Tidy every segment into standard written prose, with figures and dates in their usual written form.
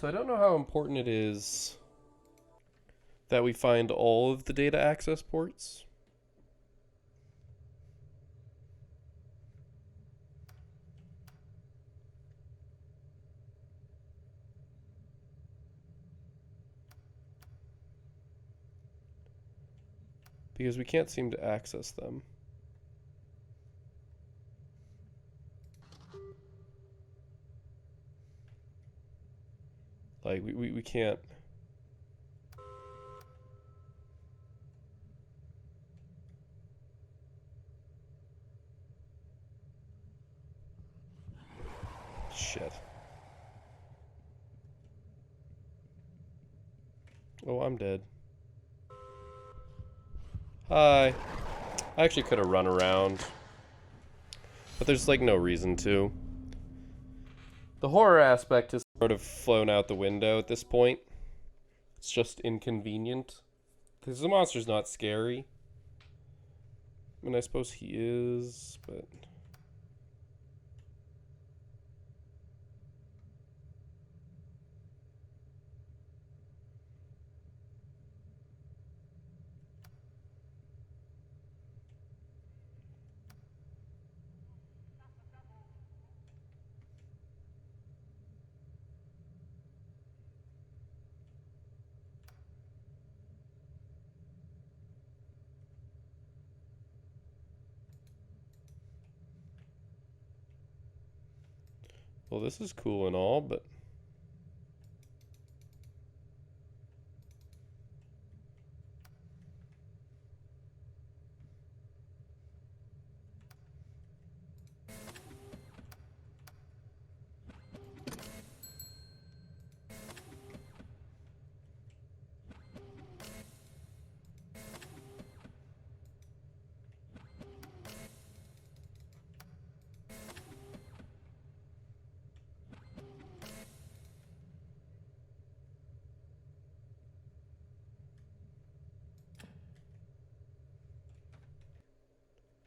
So I don't know how important it is that we find all of the data access ports. Because we can't seem to access them. Like, we can't. Shit. Oh, I'm dead. Hi. I actually could have run around. But there's like no reason to. The horror aspect has sort of flown out the window at this point. It's just inconvenient. Because the monster's not scary. I mean, I suppose he is, but... Well, this is cool and all, but...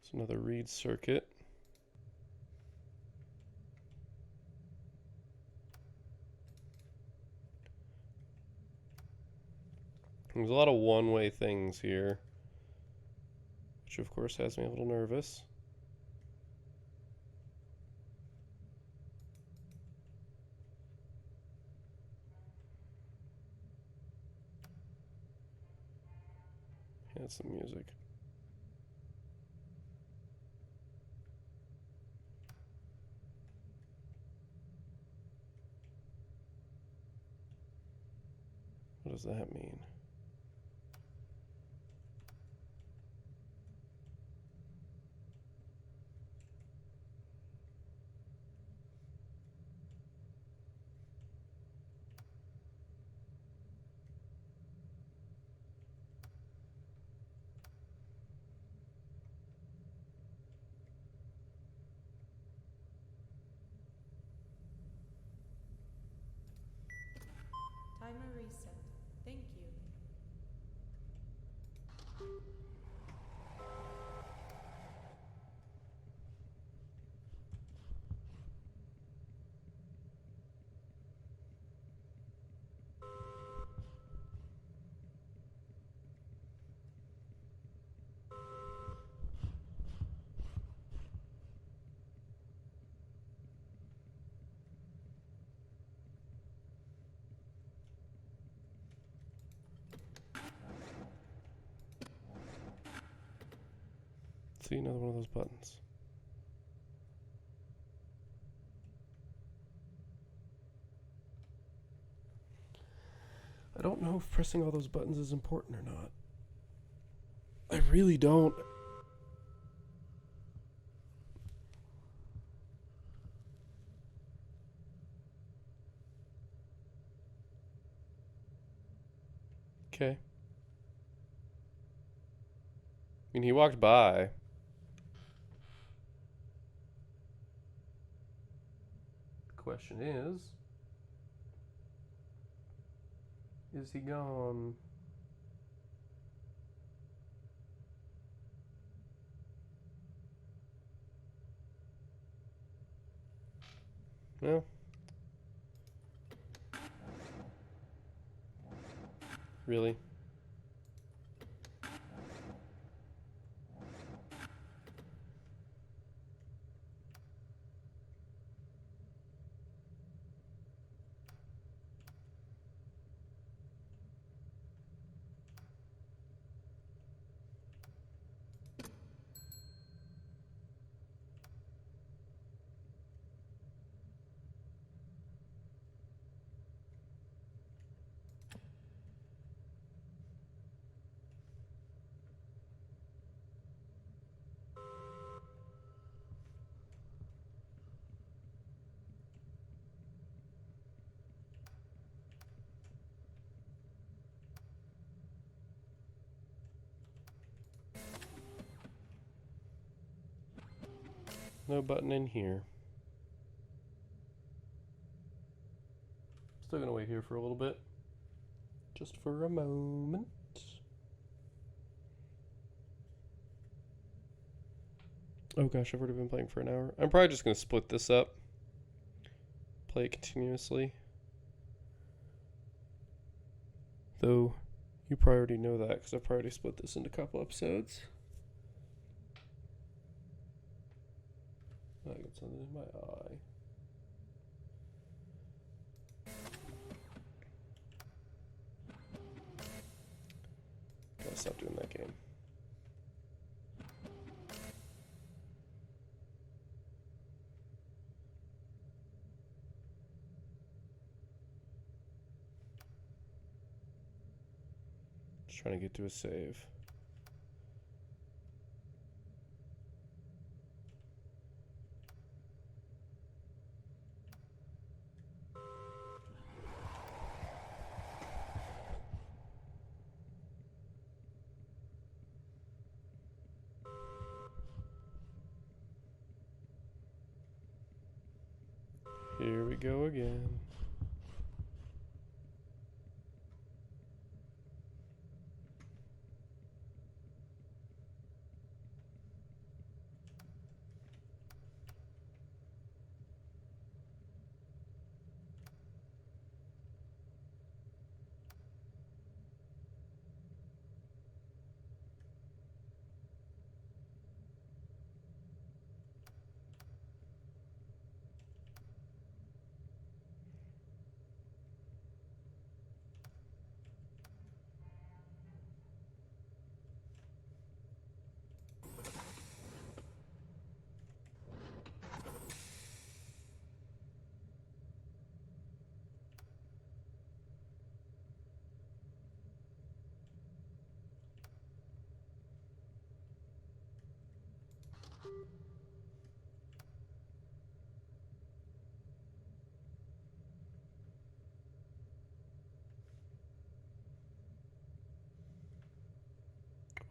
It's another read circuit. There's a lot of one-way things here, which of course has me a little nervous. Yeah, it's the music. What does that mean? Timer reset. Thank you. See, another one of those buttons. I don't know if pressing all those buttons is important or not. I really don't. Okay. I mean, he walked by. The question is he gone? Well, Really? No button in here. Still gonna wait here for a little bit. Just for a moment. Oh gosh, I've already been playing for an hour. I'm probably just gonna split this up. Play it continuously. Though, you probably already know that because I've already split this into a couple episodes. I got something in my eye. Gotta stop doing that game. Just trying to get to a save. Here we go again.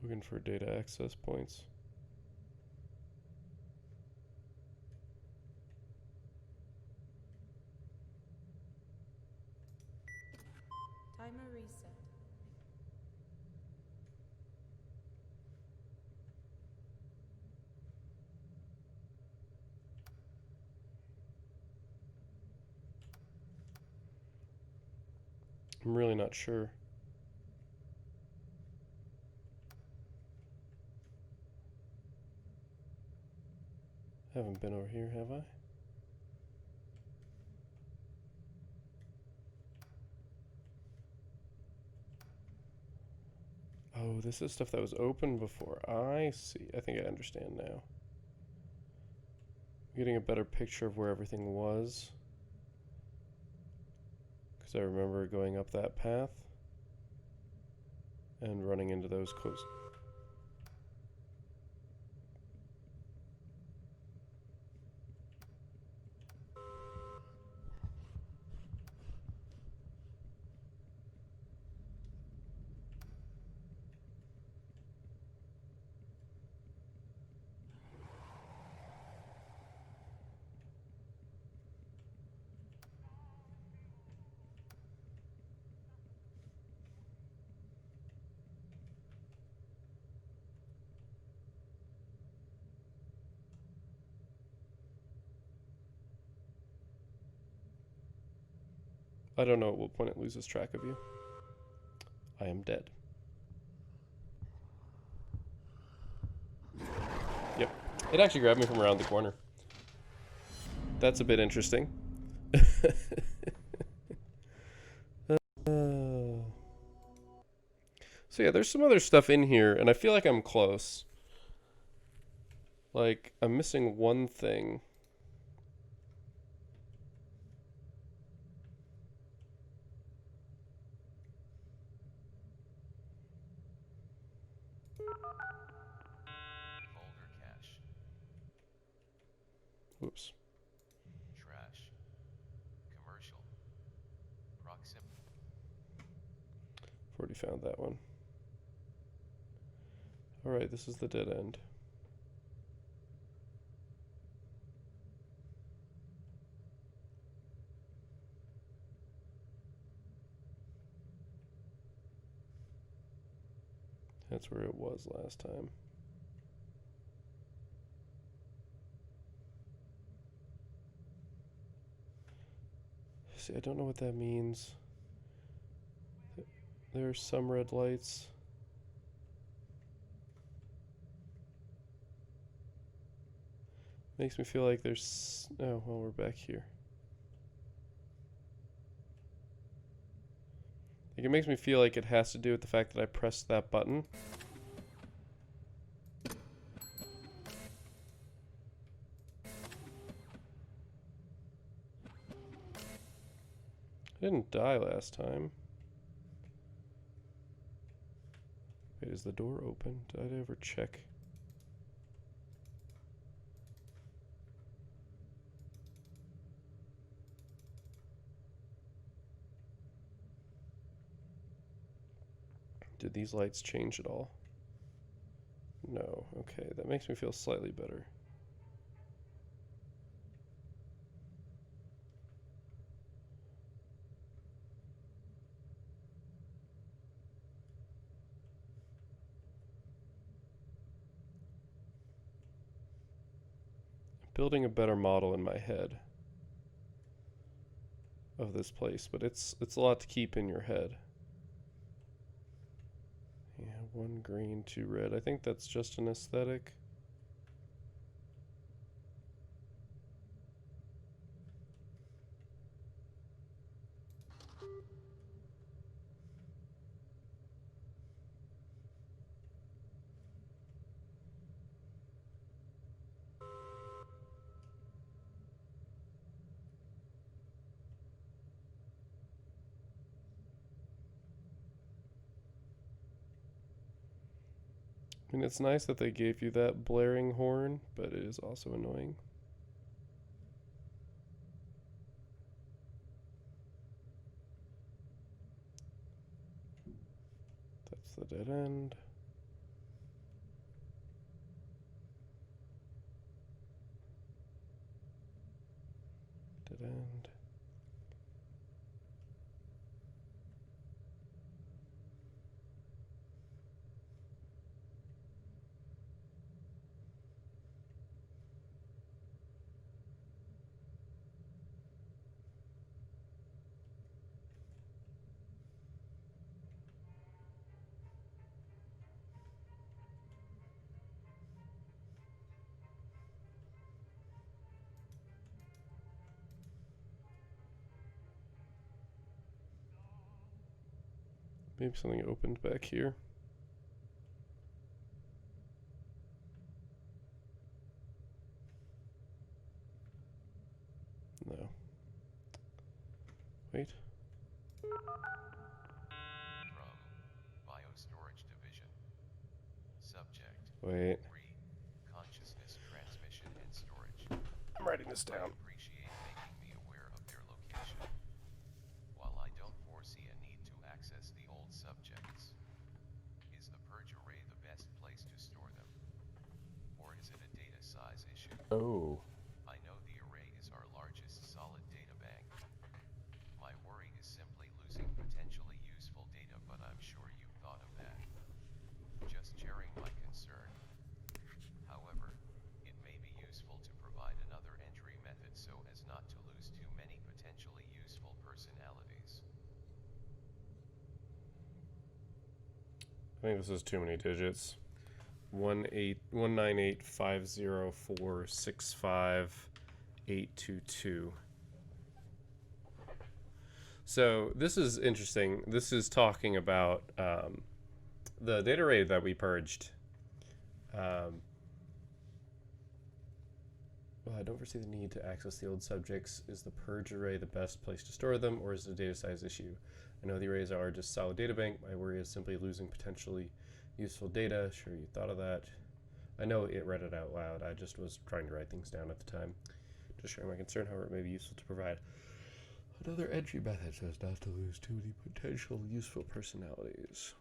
Looking for data access points. Timer reset. I'm really not sure. Haven't been over here, have I? Oh, this is stuff that was open before. I see. I think I understand now. Getting a better picture of where everything was. Because I remember going up that path and running into those close. I don't know at what point it loses track of you. I am dead. Yep. It actually grabbed me from around the corner. That's a bit interesting. So yeah, there's some other stuff in here, and I feel like I'm close. Like, I'm missing one thing. Folder cache. Whoops. Trash. Commercial. Proxim. I've already found that one. Alright, this is the dead end. That's where it was last time. See, I don't know what that means. There are some red lights. Makes me feel like there's... Oh, well, we're back here. Like, it makes me feel like it has to do with the fact that I pressed that button. I didn't die last time. Wait, is the door open? Did I ever check? Did these lights change at all? No. Okay, that makes me feel slightly better. Building a better model in my head of this place, but it's a lot to keep in your head. Yeah, 1 green, 2 red. I think that's just an aesthetic. I mean, it's nice that they gave you that blaring horn, but it is also annoying. That's the dead end. Dead end. Maybe something opened back here. No. Wait. From Biostorage Division. Subject. Wait. Consciousness transmission and storage. I'm writing this I down. appreciate making me aware of their location. While I don't foresee a need to access the old subjects, is the purge array the best place to store them? Or is it a data size issue? Oh. I know the array is our largest solid data bank. My worry is simply losing potentially useful data, but I'm sure you've thought of that. Just sharing my concern. However, it may be useful to provide another entry method so as not to lose too many potentially useful personalities. think this is too many digits. 19850465822. So this is interesting. This is talking about the data array that we purged. Well, I don't foresee the need to access the old subjects. Is the purge array the best place to store them, or is it a data size issue? I know the arrays are just solid data bank. My worry is simply losing potentially useful data. Sure, you thought of that. I know it read it out loud. I just was trying to write things down at the time. Just sharing my concern, however, it may be useful to provide another entry method so as not to lose too many potential useful personalities.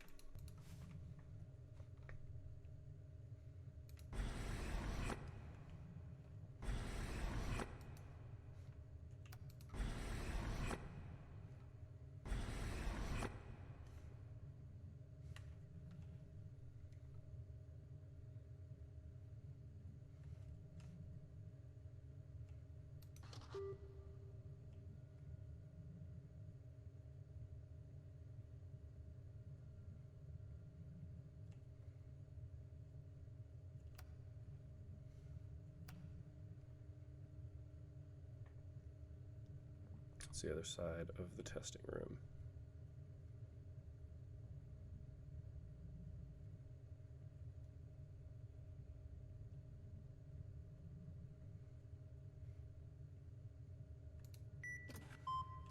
It's the other side of the testing room.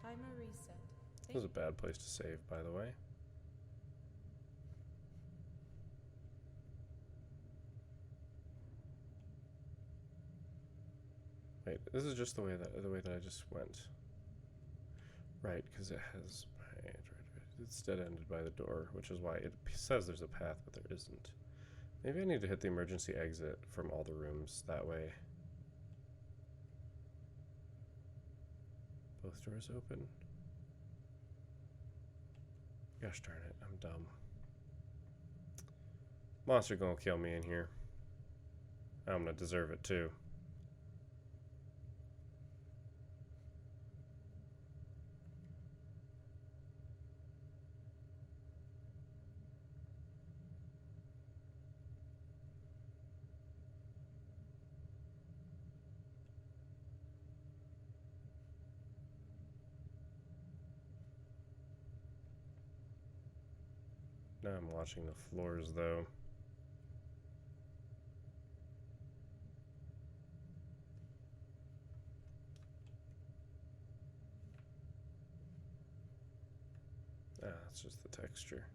Timer reset. This was a bad place to save, by the way. Wait, this is just the way that I just went. Right, because it has right. It's dead-ended by the door, which is why it says there's a path, but there isn't. Maybe I need to hit the emergency exit from all the rooms that way. Both doors open. Gosh darn it, I'm dumb. Monster gonna kill me in here. I'm gonna deserve it too. Now I'm watching the floors though. Ah, it's just the texture.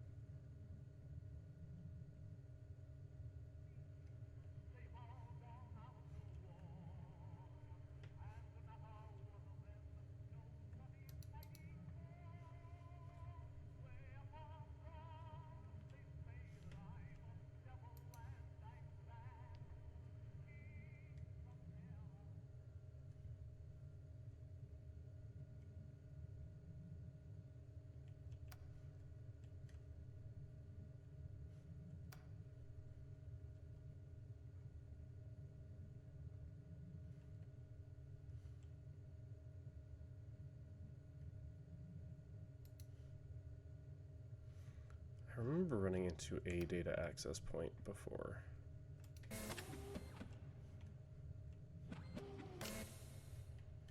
I remember running into a data access point before.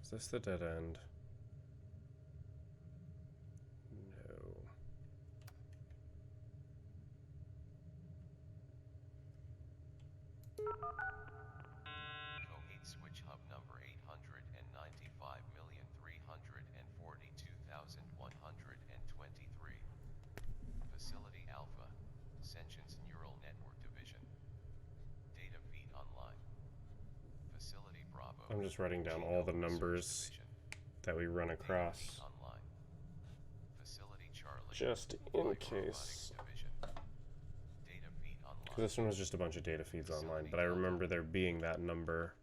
Is this the dead end? No. Coheed switch hub number 895,342,123. Facility Alpha, Sentience Neural Network Division. Data feed online. Facility Bravo. I'm just writing down all the numbers that we run across. Online. Facility Charlie. Just in case. Data feed online. This one was just a bunch of data feeds online, but I remember there being that number.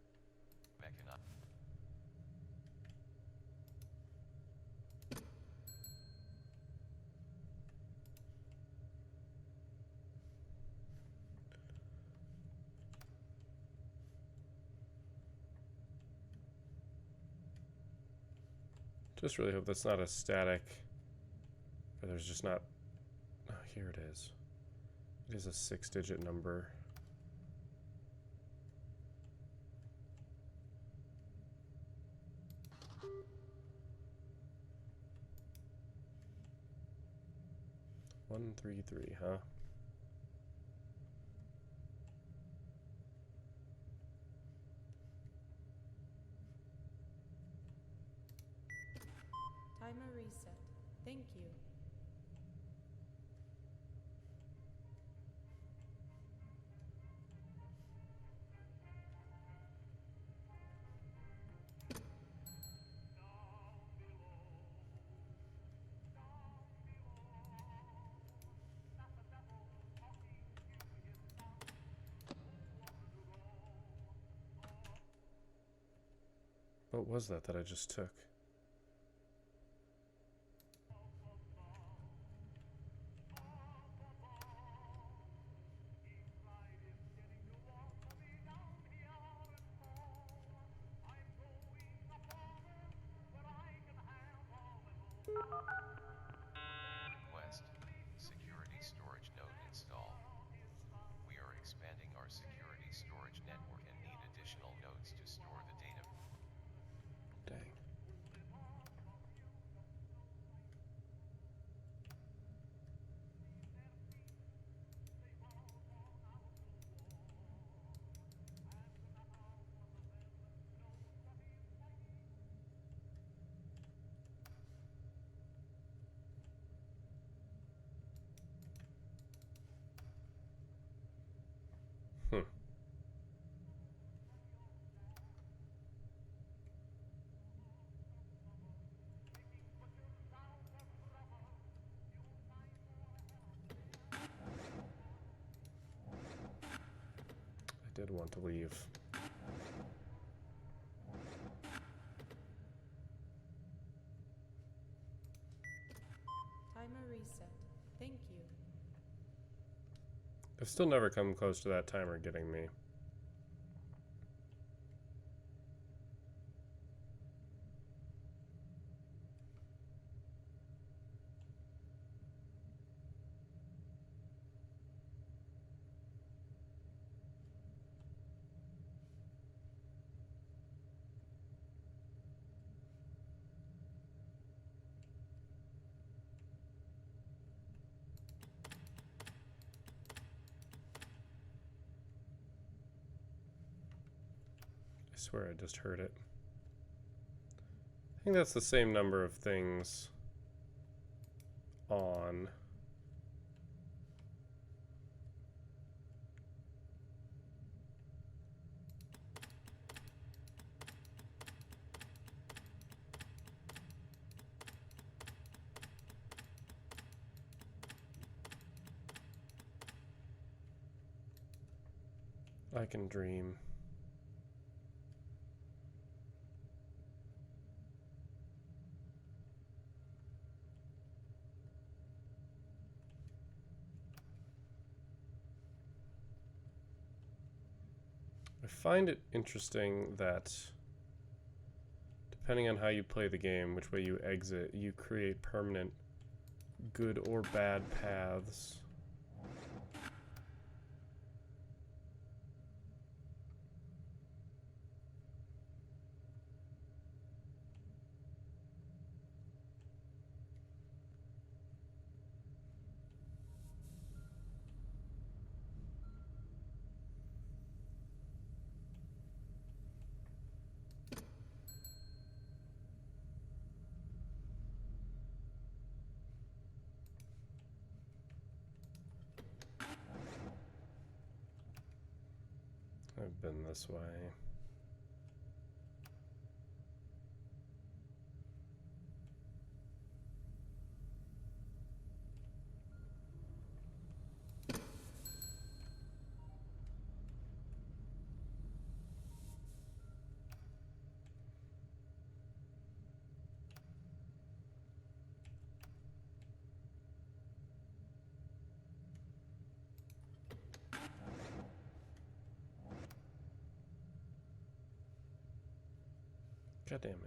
Just really hope that's not a static. Or there's just not. Oh, here it is. It is a 6-digit number. One, 3, 3, huh? Timer reset. Thank you. What was that I just took? Request, security storage node install. We are expanding our security storage network and need additional nodes to store the data. Dang. Hmm. I did want to leave. Timer reset. Thank you. I've still never come close to that timer getting me. I swear I just heard it. I think that's the same number of things on. I can dream. I find it interesting that depending on how you play the game, which way you exit, you create permanent good or bad paths. I've been this way. God damn it.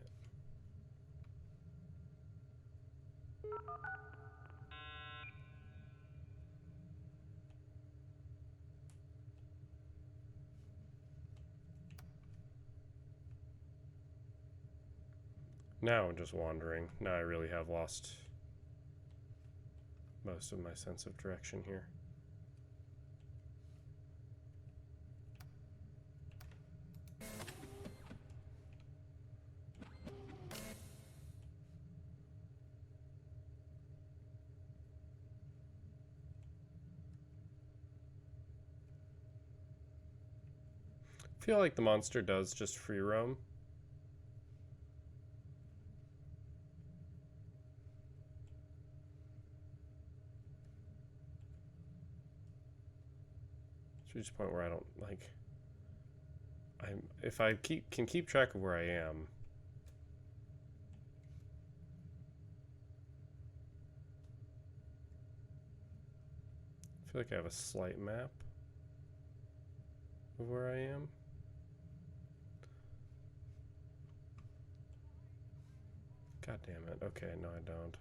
Now I'm just wandering. Now I really have lost most of my sense of direction here. I feel like the monster does just free roam. To reach a point where I don't like. If I can keep track of where I am. I feel like I have a slight map of where I am. God damn it. Okay, no, I don't.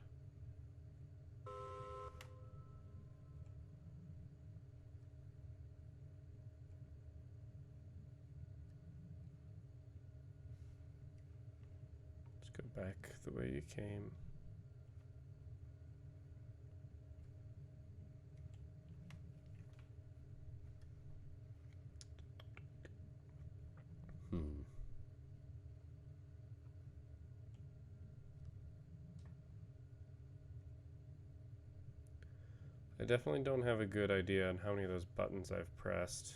Let's go back the way you came. I definitely don't have a good idea on how many of those buttons I've pressed.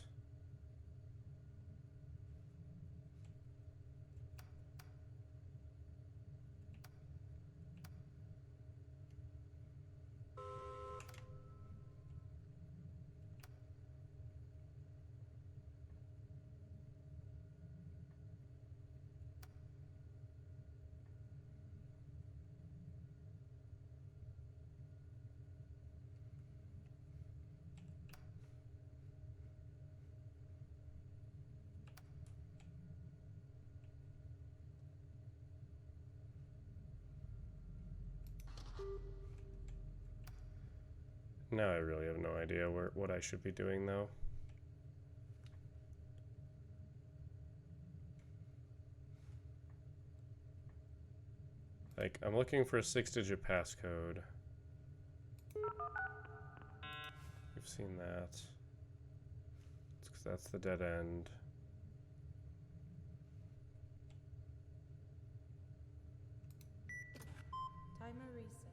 Now I really have no idea what I should be doing though. Like, I'm looking for a 6-digit passcode. We've seen that. It's 'cause that's the dead end. Timer reset.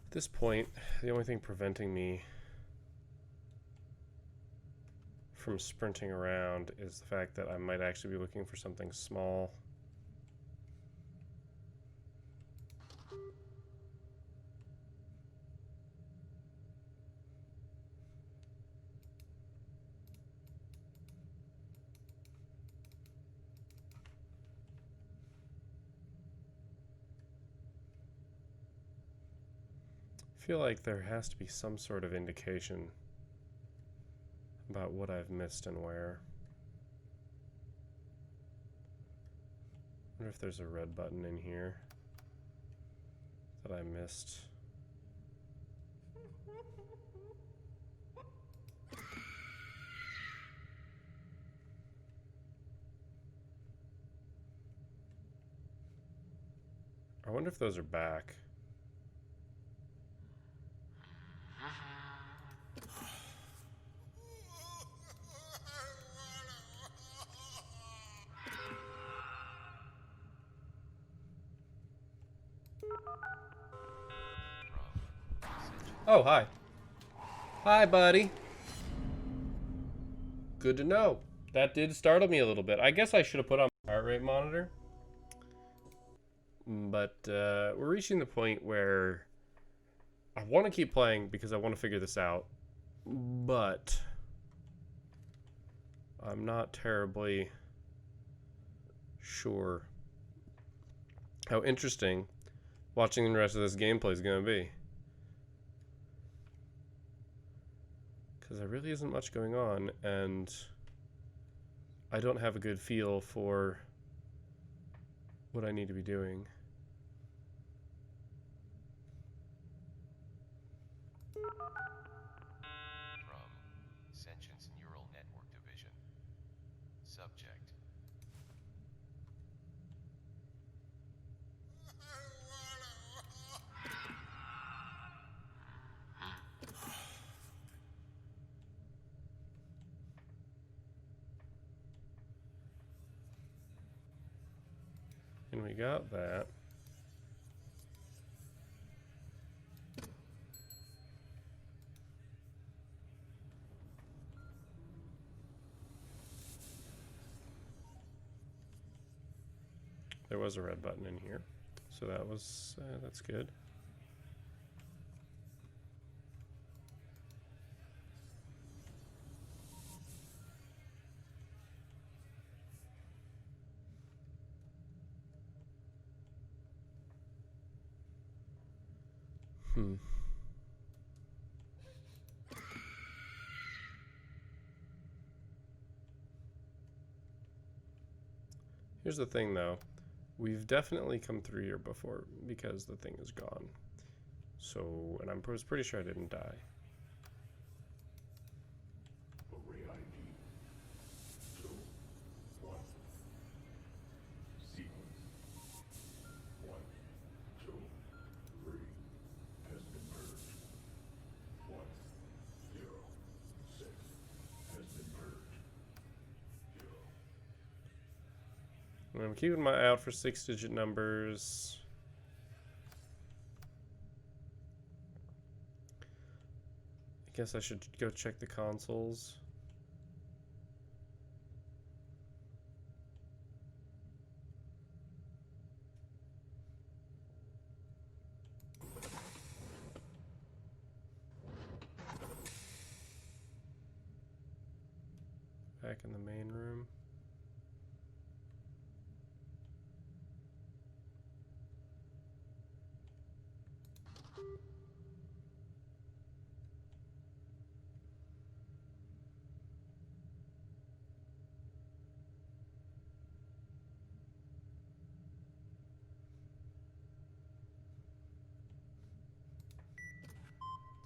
At this point, the only thing preventing me from sprinting around is the fact that I might actually be looking for something small. I feel like there has to be some sort of indication about what I've missed and where. I wonder if there's a red button in here that I missed. I wonder if those are back. Oh, hi. Hi, buddy. Good to know. That did startle me a little bit. I guess I should have put on my heart rate monitor. But we're reaching the point where I want to keep playing because I want to figure this out. But I'm not terribly sure how interesting watching the rest of this gameplay is going to be. Because there really isn't much going on, and I don't have a good feel for what I need to be doing. From Sentient subject. And we got that. There was a red button in here, so that was that's good. Here's the thing, though. We've definitely come through here before because the thing is gone. So, and I was pretty sure I didn't die. Array ID 2 1 sequence 1 2 3 has been purged 1 0 6 has been purged 0. And I'm keeping my eye out for 6-digit numbers. I guess I should go check the consoles. Back in the main room.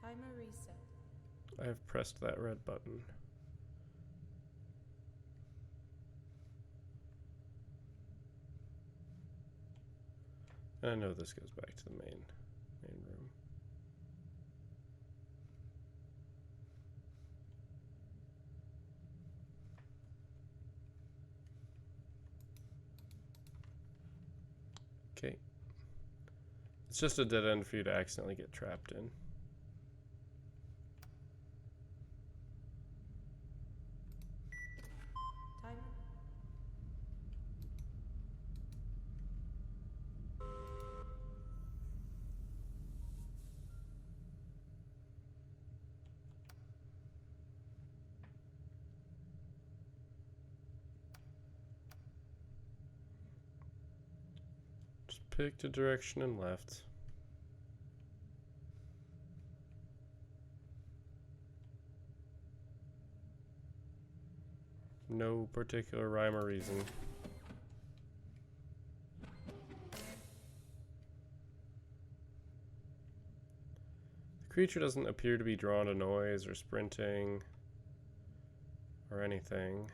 Timer reset. I have pressed that red button. And I know this goes back to the main room. Okay. It's just a dead end for you to accidentally get trapped in. Timer. Just picked a direction and left. No particular rhyme or reason. The creature doesn't appear to be drawn to noise or sprinting or anything.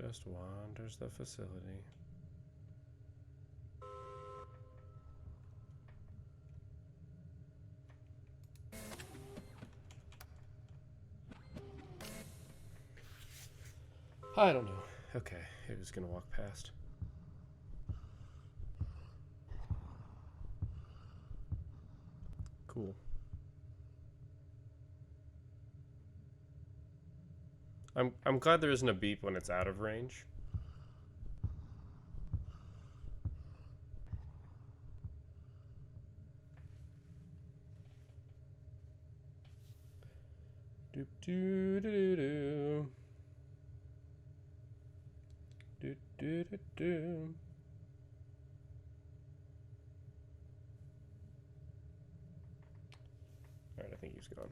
Just wanders the facility. I don't know. Okay, he was gonna walk past. Cool. I'm glad there isn't a beep when it's out of range. Doop doo doo doo doo doo doo doo. All right, I think he's gone.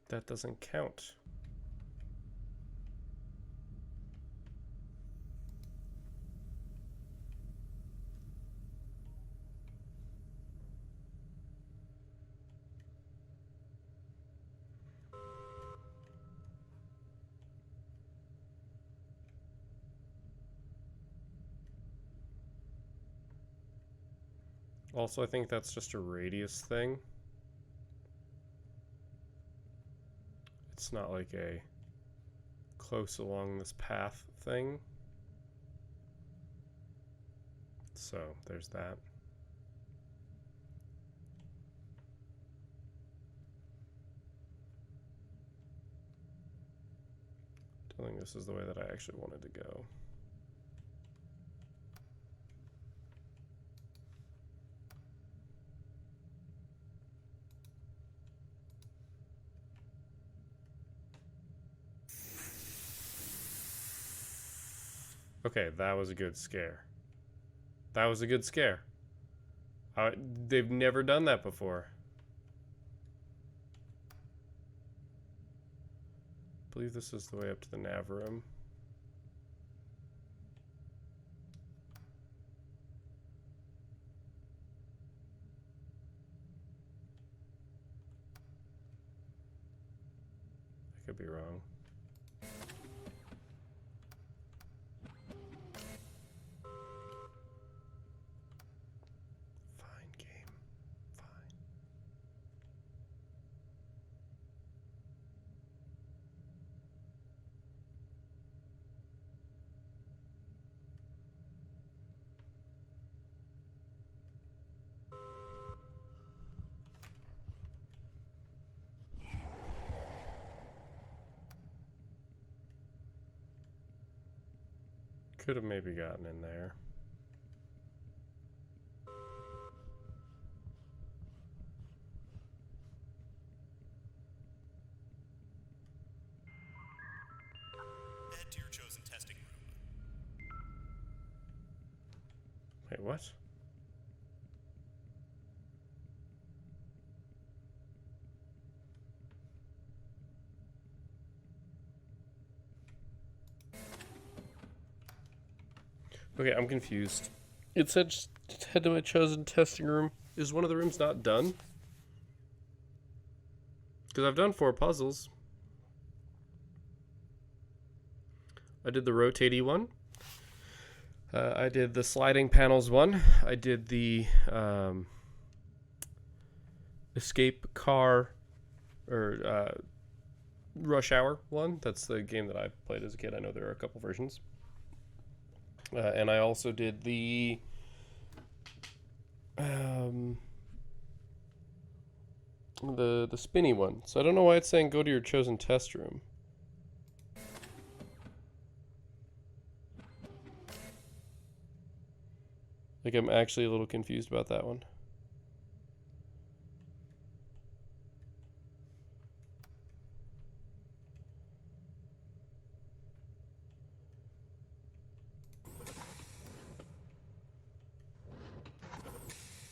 That doesn't count. Also, I think that's just a radius thing. It's not like a close along this path thing. So, there's that. Don't think this is the way that I actually wanted to go. Okay, that was a good scare. That was a good scare. They've never done that before. I believe this is the way up to the nav room. I could be wrong. Fine, game. Fine. Could have maybe gotten in there. Head to your chosen testing room. Wait, what? Okay, I'm confused. It said just head to my chosen testing room. Is one of the rooms not done? Because I've done 4 puzzles. I did the rotatey one. I did the sliding panels one. I did the escape car or rush hour one. That's the game that I played as a kid. I know there are a couple versions. And I also did the spinny one. So I don't know why it's saying go to your chosen test room. Like, I'm actually a little confused about that one.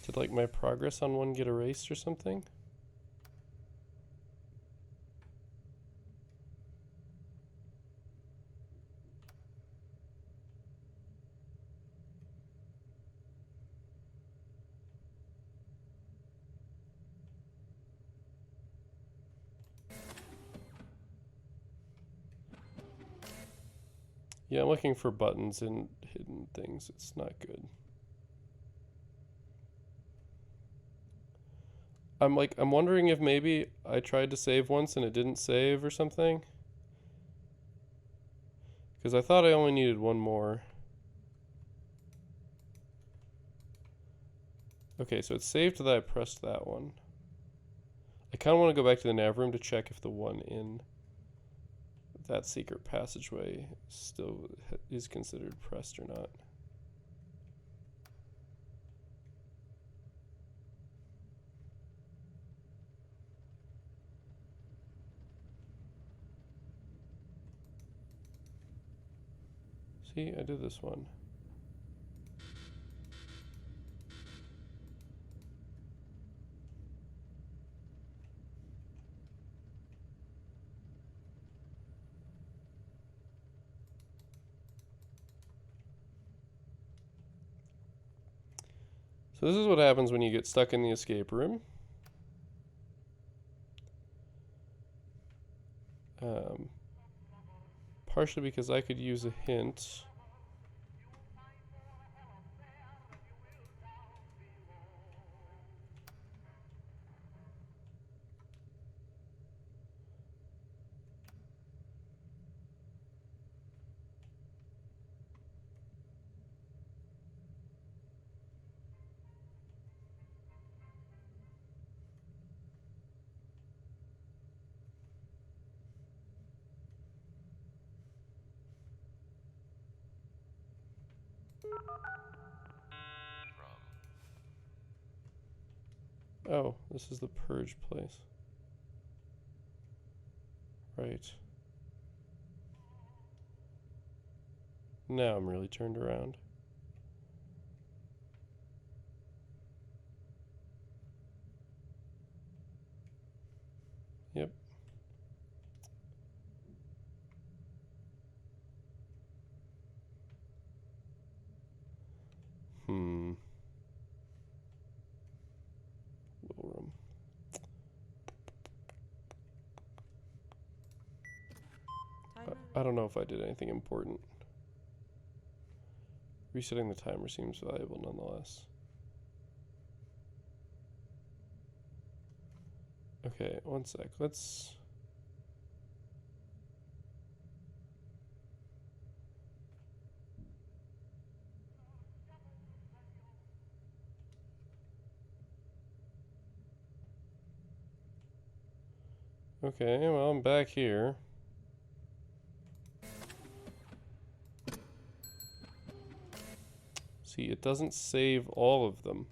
Did, like, my progress on one get erased or something? Yeah, I'm looking for buttons and hidden things. It's not good. I'm wondering if maybe I tried to save once and it didn't save or something. Because I thought I only needed one more. Okay, so it's saved that I pressed that one. I kind of want to go back to the nav room to check if the one in that secret passageway still is considered pressed or not. See, I did this one. So this is what happens when you get stuck in the escape room. Partially because I could use a hint. From Oh, this is the purge place. Right. Now I'm really turned around. Yep. Will room. Timer I don't know if I did anything important. Resetting the timer seems valuable nonetheless. Okay, one sec. Let's... Okay, well, I'm back here. See, it doesn't save all of them.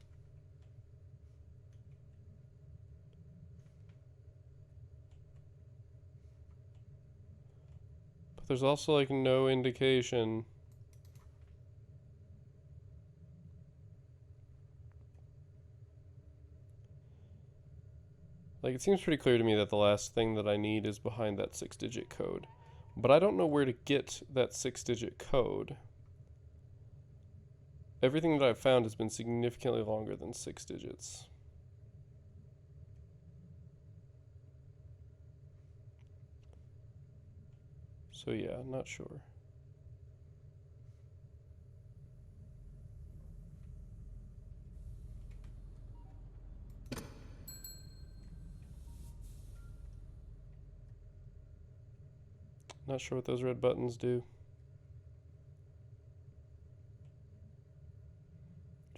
But there's also, like, no indication. Like, it seems pretty clear to me that the last thing that I need is behind that 6-digit code. But I don't know where to get that 6-digit code. Everything that I've found has been significantly longer than 6 digits. So yeah, not sure. Not sure what those red buttons do.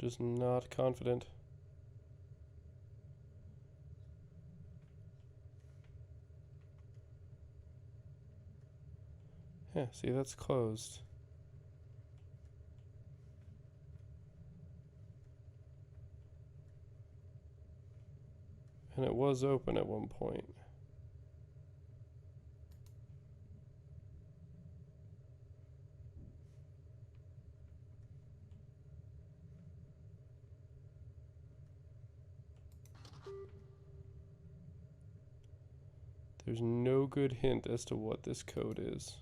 Just not confident. Yeah, see, that's closed. And it was open at one point. There's no good hint as to what this code is.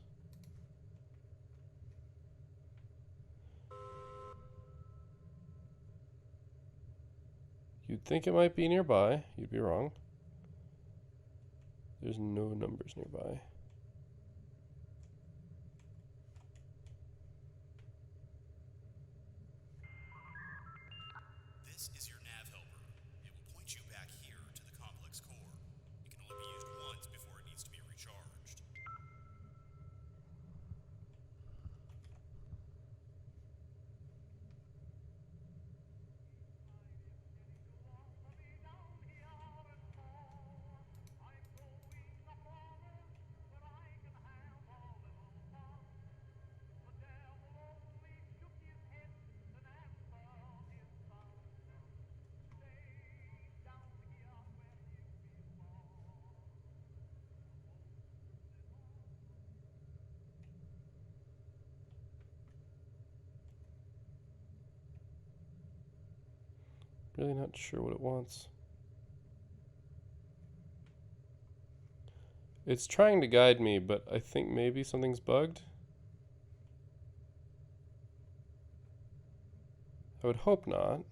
You'd think it might be nearby. You'd be wrong. There's no numbers nearby. This is your nav helper. It will point you back here to the complex core. It can only be used once before it needs to be recharged. Really not sure what it wants. It's trying to guide me, but I think maybe something's bugged. I would hope not.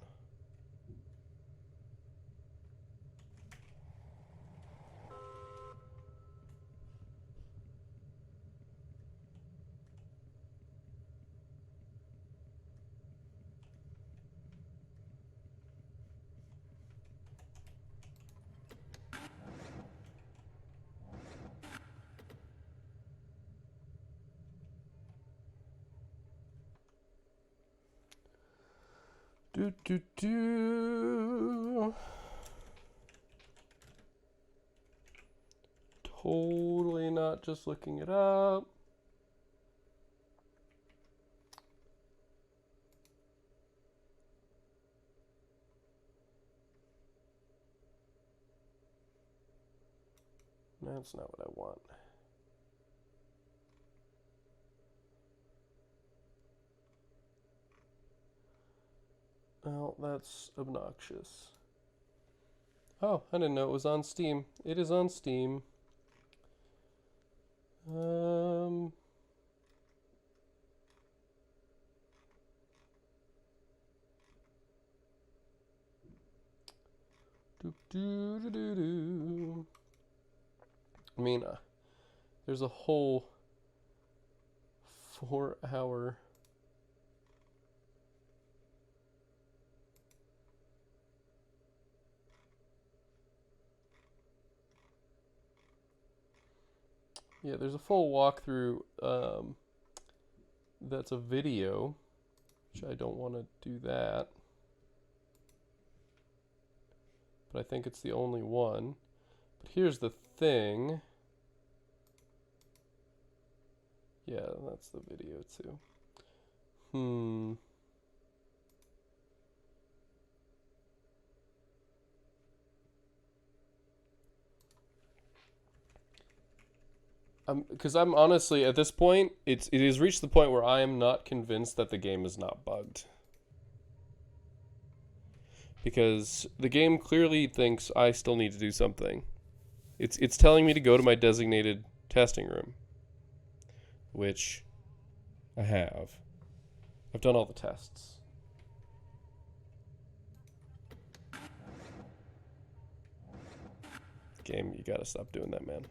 Do do do. Totally not just looking it up. That's not what I want. Well, that's obnoxious. Oh, I didn't know it was on Steam. It is on Steam. Do do do do do. I mean, there's a whole 4-hour. Yeah, there's a full walkthrough. That's a video, which I don't want to do that. But I think it's the only one. But here's the thing. Yeah, that's the video too. Because I'm honestly at this point, it has reached the point where I am not convinced that the game is not bugged. Because the game clearly thinks I still need to do something. It's telling me to go to my designated testing room, which I have. I've done all the tests. Game, you gotta stop doing that, man.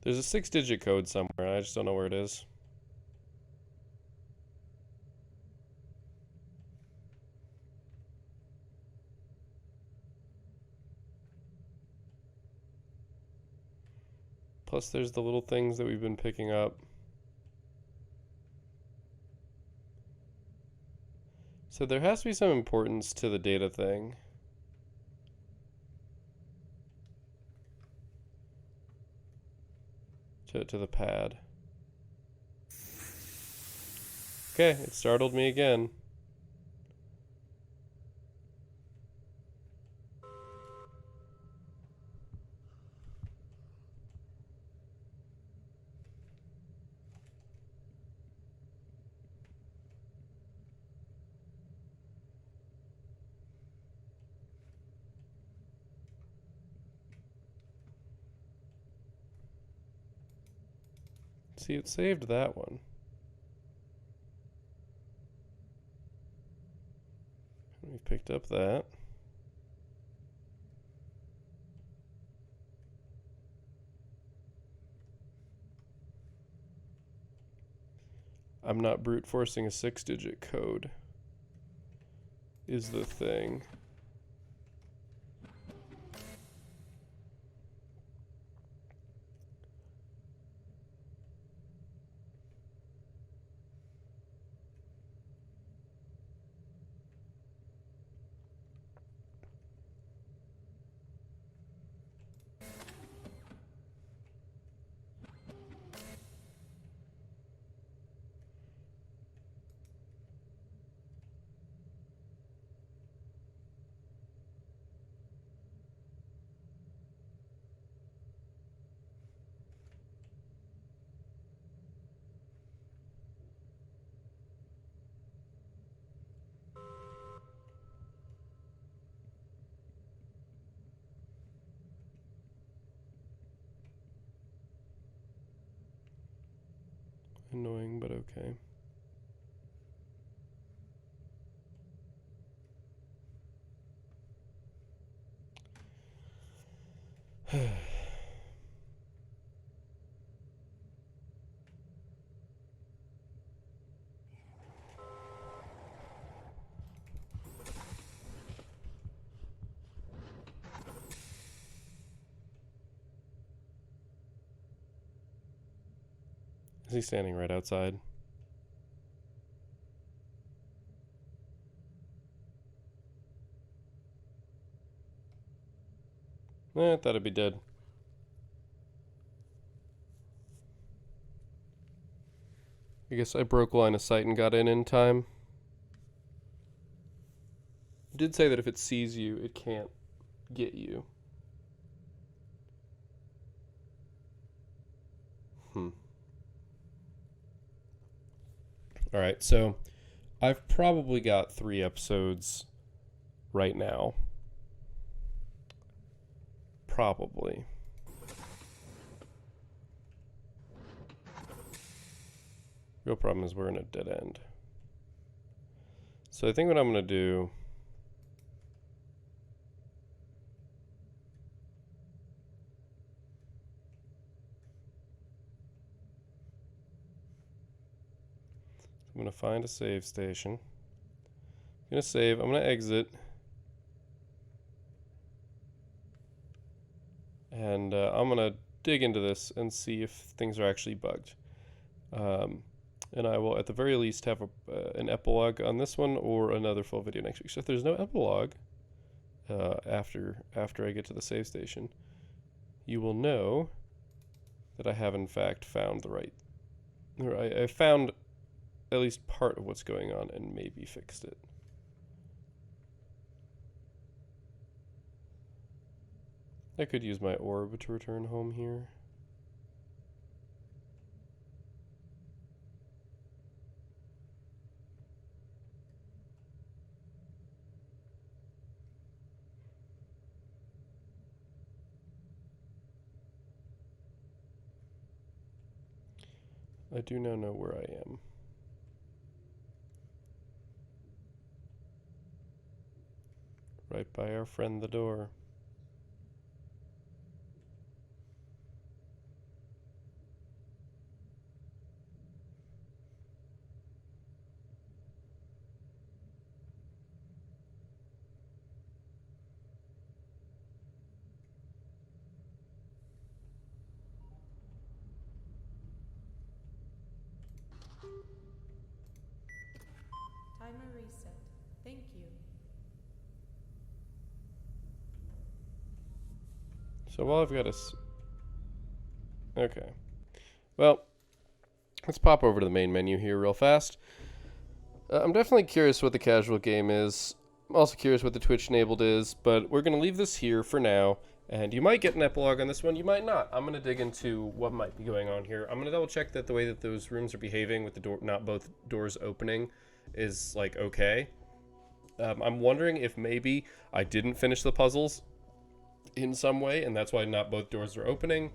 There's a 6-digit code somewhere. I just don't know where it is. Plus, there's the little things that we've been picking up. So there has to be some importance to the data thing. To the pad. Okay, it startled me again. See, it saved that one. We picked up that. I'm not brute forcing a 6-digit code is the thing. Annoying, but okay. Is he standing right outside? I thought it'd be dead. I guess I broke line of sight and got in time. It did say that if it sees you, it can't get you. Alright, so I've probably got 3 episodes right now. Probably. Real problem is we're in a dead end. So I think what I'm going to do... I'm going to find a save station. I'm going to save. I'm going to exit. And I'm going to dig into this and see if things are actually bugged. And I will, at the very least, have an epilogue on this one or another full video next week. So if there's no epilogue after I get to the save station, you will know that I have, in fact, found the right... Or I found at least part of what's going on and maybe fixed it. I could use my orb to return home here. I do now know where I am. Right by our friend the door. Timer reset. Thank you. So while I've got okay. Well, let's pop over to the main menu here real fast. I'm definitely curious what the casual game is. I'm also curious what the Twitch enabled is, but we're going to leave this here for now. And you might get an epilogue on this one, you might not. I'm going to dig into what might be going on here. I'm going to double check that the way that those rooms are behaving with the door, not both doors opening, is like okay. I'm wondering if maybe I didn't finish the puzzles in some way, and that's why not both doors are opening.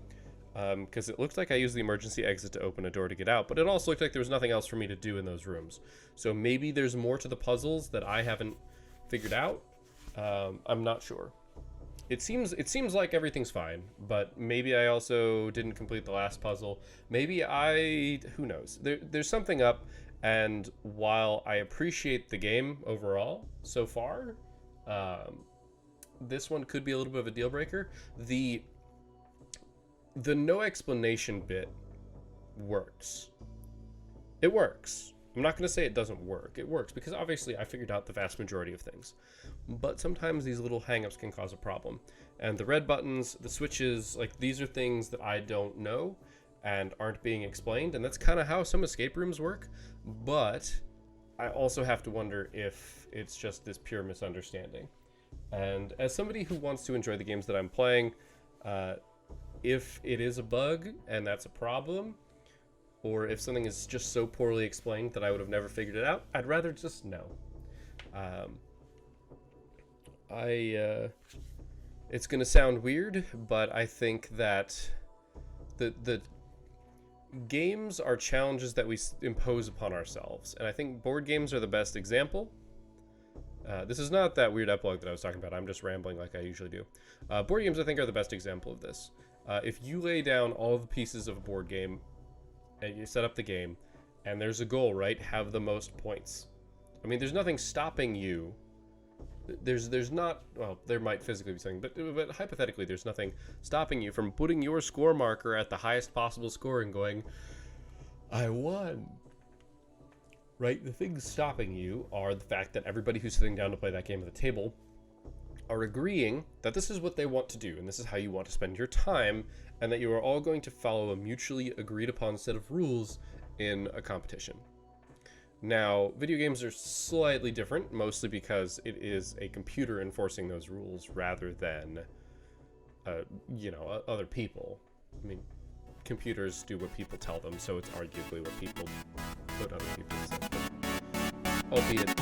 Because it looked like I used the emergency exit to open a door to get out, but it also looked like there was nothing else for me to do in those rooms. So maybe there's more to the puzzles that I haven't figured out. I'm not sure. It seems like everything's fine, but maybe I also didn't complete the last puzzle. Maybe who knows? There's something up, and while I appreciate the game overall so far, this one could be a little bit of a deal breaker. The no explanation bit works. It works. I'm not going to say it doesn't work. It works because obviously I figured out the vast majority of things. But sometimes these little hangups can cause a problem. And the red buttons, the switches, like these are things that I don't know and aren't being explained. And that's kind of how some escape rooms work. But I also have to wonder if it's just this pure misunderstanding. And as somebody who wants to enjoy the games that I'm playing, if it is a bug and that's a problem, or if something is just so poorly explained that I would have never figured it out, I'd rather just know. It's going to sound weird, but I think that the games are challenges that we impose upon ourselves, and I think board games are the best example. This is not that weird epilogue that I was talking about. I'm just rambling like I usually do. Board games, I think, are the best example of this. If you lay down all the pieces of a board game and you set up the game, and there's a goal, right? Have the most points. I mean, there's nothing stopping you. There's not, well, there might physically be something, but hypothetically, there's nothing stopping you from putting your score marker at the highest possible score and going, I won. Right? The things stopping you are the fact that everybody who's sitting down to play that game at the table are agreeing that this is what they want to do and this is how you want to spend your time, and that you are all going to follow a mutually agreed upon set of rules in a competition. Now, video games are slightly different, mostly because it is a computer enforcing those rules rather than, other people. I mean, computers do what people tell them, so it's arguably what other people say. Albeit